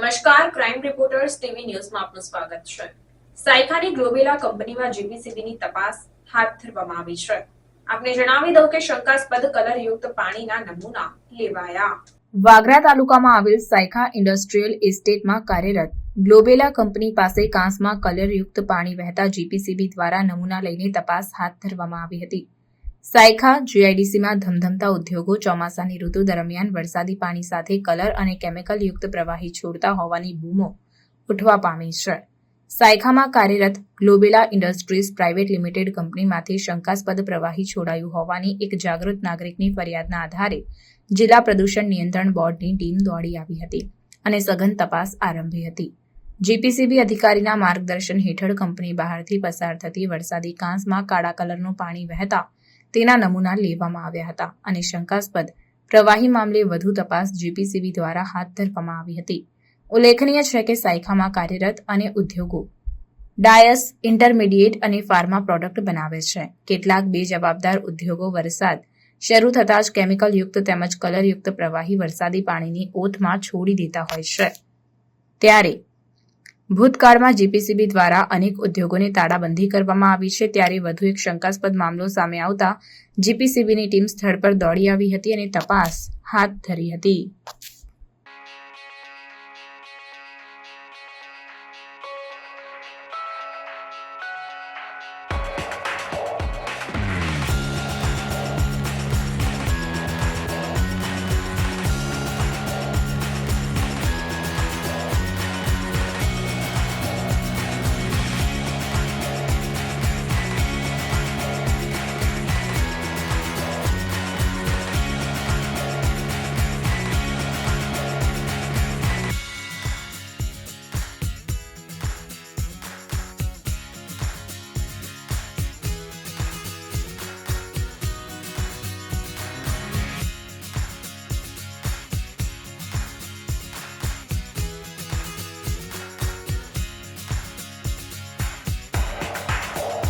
નમસ્કાર, crime reporters TV ન્યૂઝમાં આપનું સ્વાગત છે. સાયખાની ગ્લોબેલા કંપનીમાં જીપીસીબીની તપાસ હાથ ધરવામાં આવી છે. આપને જણાવી દઉં કે શંકાસ્પદ કલરયુક્ત પાણીના નમૂના લેવાયા. વાગરા તાલુકામાં આવેલ સાયખા ઇન્ડસ્ટ્રીયલ એસ્ટેટમાં કાર્યરત ગ્લોબેલા કંપની પાસે કાંસમાં કલરયુક્ત પાણી વહેતા જીપીસીબી દ્વારા નમૂના લઈને તપાસ હાથ ધરવામાં આવી હતી. સાયખા જીઆઈડીસીમાં ધમધમતા ઉદ્યોગો ચોમાસાની ઋતુ દરમિયાન વરસાદી પાણી સાથે કલર અને કેમિકલયુક્ત પ્રવાહી છોડતા હોવાની બૂમો ઉઠવા પામી છે. સાયખામાં કાર્યરત ગ્લોબેલા ઇન્ડસ્ટ્રીઝ પ્રાઇવેટ લિમિટેડ કંપનીમાંથી શંકાસ્પદ પ્રવાહી છોડાયું હોવાની એક જાગૃત નાગરિકની ફરિયાદના આધારે જિલ્લા પ્રદૂષણ નિયંત્રણ બોર્ડની ટીમ દોડી આવી હતી અને સઘન તપાસ આરંભી હતી. જીપીસીબી અધિકારીના માર્ગદર્શન હેઠળ કંપની બહારથી પસાર થતી વરસાદી કાંસમાં કાળા કલરનું પાણી વહેતા તેના નમૂના લેવામાં આવ્યા હતા અને શંકાસ્પદ પ્રવાહી મામલે વધુ તપાસ જીપીસીબી દ્વારા હાથ ધરવામાં આવી હતી. ઉલ્લેખનીય છે કે સાયખામાં કાર્યરત અને ઉદ્યોગો ડાયસ, ઇન્ટરમીડિયેટ અને ફાર્મા પ્રોડક્ટ બનાવે છે. કેટલાક બેજવાબદાર ઉદ્યોગો વરસાદ શરૂ થતાં જ કેમિકલયુક્ત તેમજ કલરયુક્ત પ્રવાહી વરસાદી પાણીની ઓથમાં છોડી દેતા હોય છે. ત્યારે ભૂતકાળમાં જીપીસીબી દ્વારા અનેક ઉદ્યોગોને તાળાબંધી કરવામાં આવી છે. ત્યારે વધુ એક શંકાસ્પદ મામલો સામે આવતા જીપીસીબીની ટીમ સ્થળ પર દોડી આવી હતી અને તપાસ હાથ ધરી હતી.